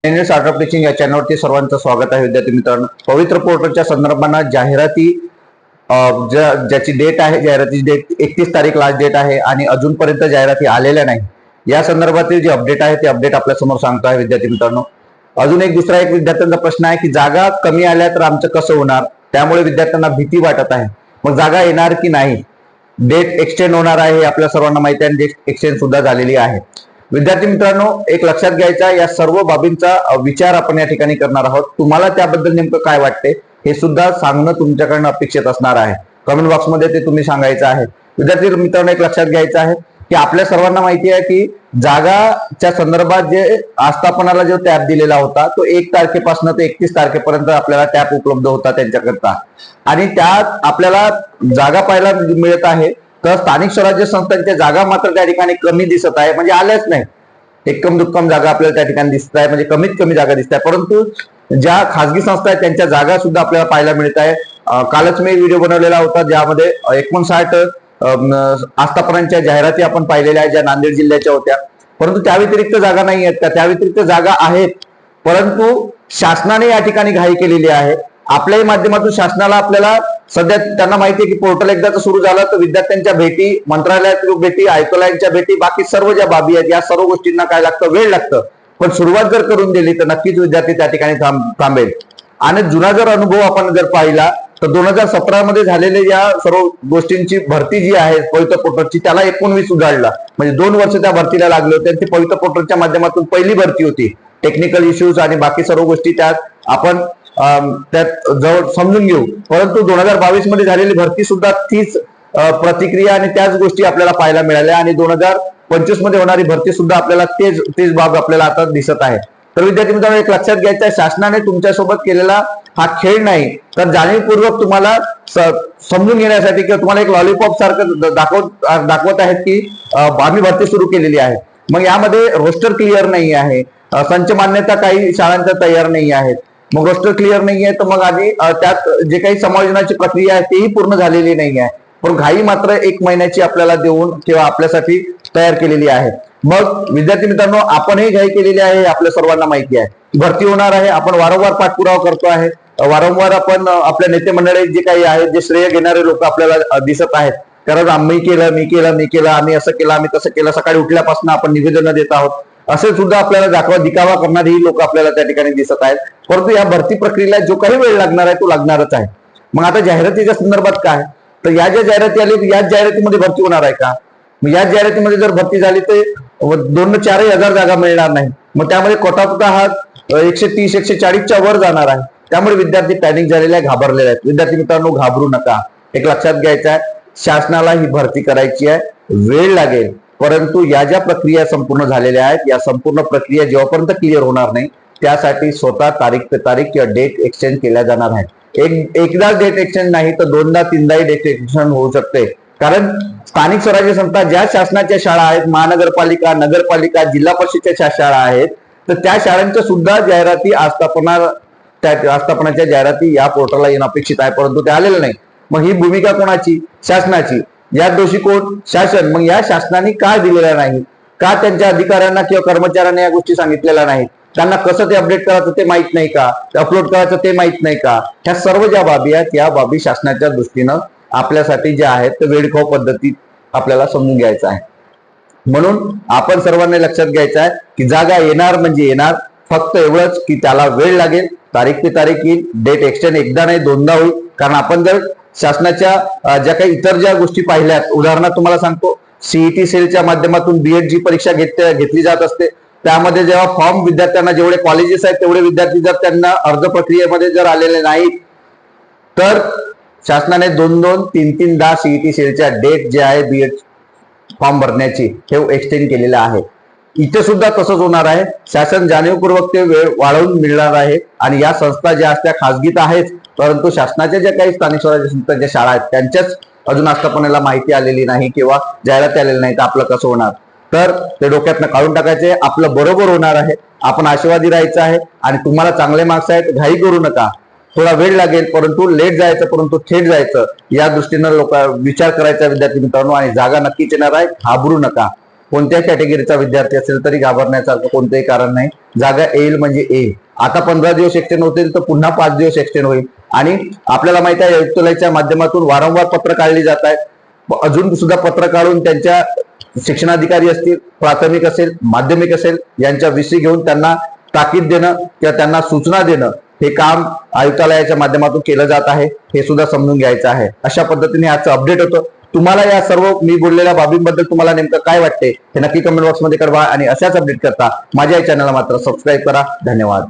Startup teaching या चॅनलवरती सर्वांचं स्वागत आहे. विद्यार्थी मित्रांनो, पवित्र पोर्टलच्या संदर्भात जाहिराती ज्याची डेट आहे, जाहिरातीची डेट 31 तारीख लास्ट डेट आहे आणि अजूनपर्यंत जाहिराती आलेल्या नाही. या संदर्भातील जे अपडेट आहे ते अपडेट आपल्या समोर सांगतो आहे. विद्यार्थी मित्रांनो, अजून एक विद्यार्थ्यांचा प्रश्न आहे की जागा कमी आल्या तर आमचं कसं होणार, त्यामुळे विद्यार्थ्यांना भीती वाटत आहे. मग जागा येणार की नाही, डेट एक्सटेंड होणार आहे हे आपल्या सर्वांना माहिती आहे. डेट एक्सटेंड सुद्धा झालेली आहे. विद्यार्थी मित्रांनो, एक लक्षात घ्यायचा, या सर्व बाबींचा विचार आपण या ठिकाणी करणार आहोत. तुम्हाला त्याबद्दल नेमकं काय वाटते हे सुद्धा सांगणं तुमच्याकडनं अपेक्षित असणार आहे. कमेंट बॉक्समध्ये ते तुम्ही सांगायचं आहे. विद्यार्थी मित्रांनो, एक लक्षात घ्यायचं आहे की आपल्या सर्वांना माहिती आहे की जागाच्या संदर्भात जे आस्थापनाला जो टॅब दिलेला होता तो 1 तारखेपासून ते 31 तारखेपर्यंत आपल्याला टॅब उपलब्ध होता त्यांच्याकरता, आणि त्यात आपल्याला जागा पाहायला मिळत आहे. तर स्थानिक स्वराज्य संस्थांच्या जागा मात्र त्या ठिकाणी कमी दिसत आहे, म्हणजे आल्याच नाही. एक्कम दुक्कम जागा आपल्याला त्या ठिकाणी दिसत आहे, म्हणजे कमीत कमी जागा दिसत आहे. परंतु ज्या खासगी संस्था आहेत त्यांच्या जागा सुद्धा आपल्याला पाहायला मिळत आहे. कालच मी व्हिडिओ बनवलेला होता ज्यामध्ये 59 आस्थापनांच्या जाहिराती आपण पाहिलेल्या आहेत, ज्या नांदेड जिल्ह्याच्या होत्या. परंतु त्या व्यतिरिक्त जागा नाही आहेत का? त्या व्यतिरिक्त जागा आहेत, परंतु शासनाने या ठिकाणी घाई केलेली आहे. आपल्याही माध्यमातून शासनाला आपल्याला सध्या त्यांना माहिती आहे की पोर्टल एकदा सुरू झालं तर विद्यार्थ्यांच्या भेटी, मंत्रालयातील भेटी, आयुक्तालयांच्या भेटी, बाकी सर्व ज्या बाबी आहेत या सर्व गोष्टींना काय लागतं, वेळ लागतं. पण सुरुवात जर करून दिली तर नक्कीच विद्यार्थी त्या ठिकाणी थांबेल. आणि जुना जर अनुभव आपण जर पाहिला तर 2017 मध्ये झालेले या सर्व गोष्टींची भरती जी आहे पवित्र पोर्टलची, त्याला 19 उजाडला, म्हणजे 2 वर्ष त्या भरतीला लागले होते. ती पवित्र पोर्टलच्या माध्यमातून पहिली भरती होती. टेक्निकल इश्यूज आणि बाकी सर्व गोष्टी त्यात आपण त्यात जवळ समजून घेऊ. परंतु 2022 मध्ये झालेली भरती सुद्धा तीच प्रतिक्रिया आणि त्याच गोष्टी आपल्याला पाहायला मिळाल्या, आणि 2025 मध्ये होणारी भरती सुद्धा आपल्याला तेच बाब आपल्याला आता दिसत आहे. तर विद्यार्थी मित्रांनो, एक लक्षात घ्यायचं आहे, शासनाने तुमच्यासोबत केलेला हा खेळ नाही, तर जाणीवपूर्वक तुम्हाला समजून घेण्यासाठी किंवा तुम्हाला एक लॉलीपॉप सारखं दाखवत आहेत की आम्ही भरती सुरू केलेली आहे. मग यामध्ये रोस्टर क्लिअर नाही आहे, संच मान्यता काही शाळांच्या तयार नाही आहेत. मग रोस्टर क्लिअर नाही आहे तर मग आधी त्यात जे काही समायोजनाची प्रक्रिया आहे तेही पूर्ण झालेली नाही आहे. पण घाई मात्र 1 महिन्याची आपल्याला देऊन किंवा आपल्यासाठी तयार केलेली आहे. मग विद्यार्थी मित्रांनो, आपणही घाई केलेली आहे, आपल्या सर्वांना माहिती आहे. भरती होणार आहे, आपण वारंवार पाठपुरावा करतो आहे. वारंवार आपण आपल्या नेते मंडळी जे काही आहेत, जे श्रेय घेणारे लोक आपल्याला दिसत आहेत, कारण आम्ही केलं, आम्ही असं केलं, आम्ही तसं केलं, सकाळी उठल्यापासून आपण निवेदन देत आहोत, असे सुद्धा आपल्याला दिखावा करणारी ही लोक आपल्याला त्या ठिकाणी दिसत आहेत. परंतु या भरती प्रक्रियेला जो काही वेळ लागणार आहे तो लागणारच आहे. मग आता जाहिरातीच्या संदर्भात काय, तर या ज्या जाहिराती आली याच जाहिरातीमध्ये भरती होणार आहे का? मग याच जाहिरातीमध्ये जर भरती झाली तर 2 ते 4 हजार जागा मिळणार नाही. मग त्यामध्ये कोटा हा 130-140च्या वर जाणार आहे. त्यामुळे विद्यार्थी पॅनिक झालेले आहे, घाबरलेले आहेत. विद्यार्थी मित्रांनो, घाबरू नका. एक लक्षात घ्यायचं आहे, शासनाला ही भरती करायची आहे, वेळ लागेल. परंतु या ज्या प्रक्रिया संपूर्ण झालेल्या आहेत, या संपूर्ण प्रक्रिया जेव्हापर्यंत क्लिअर होणार नाही त्यासाठी स्वतः तारीख पे तारीख किंवा डेट एक्सचेंज केल्या जाणार आहे. एकदा डेट एक्सचेंज नाही तर 2दा-3दाही डेट एक्सचेंज होऊ शकते. कारण स्थानिक स्वराज्य संस्था ज्या शासनाच्या शाळा आहेत, महानगरपालिका, नगरपालिका, जिल्हा परिषदेच्या शाळा आहेत, तर त्या शाळांच्या सुद्धा जाहिराती आस्थापनाच्या जाहिराती या पोर्टलला येणं अपेक्षित आहे, परंतु ते आलेलं नाही. मग ही भूमिका कोणाची? शासनाची. यात दोषी कोण? शासन. मग या शासनाने का दिलेला नाही? का त्यांच्या अधिकाऱ्यांना किंवा कर्मचाऱ्यांना या गोष्टी सांगितलेल्या नाहीत? त्यांना कसं ते अपडेट करायचं ते माहित नाही का? अपलोड करायचं ते माहित नाही का? ह्या सर्व ज्या बाबी आहेत या बाबी शासनाच्या दृष्टीनं आपल्यासाठी ज्या आहेत ते वेळखाऊ पद्धतीत आपल्याला समजून घ्यायचं आहे. म्हणून आपण सर्वांनी लक्षात घ्यायचं आहे की जागा येणार म्हणजे येणार, फक्त एवढंच की त्याला वेळ लागेल. तारीख पे तारीख येईल, डेट एक्सटेंड एकदा नाही 2दा होईल. कारण आपण जर शासनाच्या ज्या काही इतर ज्या गोष्टी पाहिल्यात, उदाहरणार्थ तुम्हाला सांगतो, सीईटी सेलच्या माध्यमातून बीएड जी परीक्षा घेतली जात असते, त्यामध्ये जेव्हा फॉर्म विद्यार्थ्यांना, जेवढे कॉलेजेस आहेत तेवढे विद्यार्थी जर त्यांना अर्ज प्रक्रियेमध्ये जर आलेले नाहीत तर शासनाने 2-2, 3-3दा सीईटी सेलच्या डेट जे आहे बीएड फॉर्म भरण्याची हे एक्सटेंड केलेलं आहे. इथे सुद्धा तसंच होणार आहे. शासन जाणीवपूर्वक ते वेळ वाढवून मिळणार आहे. आणि या संस्था ज्या असत्या खासगीत आहेत, परंतु शासनाच्या ज्या काही स्थानिक स्वराज्य संस्थांच्या शाळा आहेत त्यांच्याच अजून आस्थापनाला माहिती आलेली नाही किंवा जाहिराती आलेली नाही, तर आपलं कसं होणार? तर ते डोक्यातनं काढून टाकायचे. आपलं बरोबर होणार आहे, आपण आशावादी राहायचं आहे. आणि तुम्हाला चांगले मार्क्स आहेत, घाई करू नका. थोडा वेळ लागेल, परंतु लेट जायचं परंतु थेट जायचं, या दृष्टीनं विचार करायचा विद्यार्थी मित्रांनो. आणि जागा नक्कीच येणार आहे, घाबरू नका. कोणत्या कॅटेगरीचा विद्यार्थी असेल तरी घाबरण्याचं कोणतंही कारण नाही. जागा येईल म्हणजे येईल. आता 15 दिवस एक्सटेंड होतील तर पुन्हा 5 दिवस एक्सटेंड होईल. आणि आपल्याला माहित आहे आयुक्तालयाच्या माध्यमातून वारंवार पत्र काढली जात आहेत. अजून सुद्धा पत्र काढून त्यांच्या शिक्षणाधिकारी असतील, प्राथमिक असेल, माध्यमिक असेल, यांच्या VC घेऊन त्यांना ताकीद देणं किंवा त्यांना सूचना देणं हे काम आयुक्तालयाच्या माध्यमातून केलं जात आहे. हे सुद्धा समजून घ्यायचं आहे. अशा पद्धतीने आजचं अपडेट होतं. तुम्हाला या सर्व मी बोललेल्या बाबींबद्दल तुम्हाला नेमकं काय वाटते हे नक्की कमेंट बॉक्समध्ये कळवा आणि अशाच अपडेट करता माझ्या या चॅनलला मात्र सबस्क्राईब करा. धन्यवाद.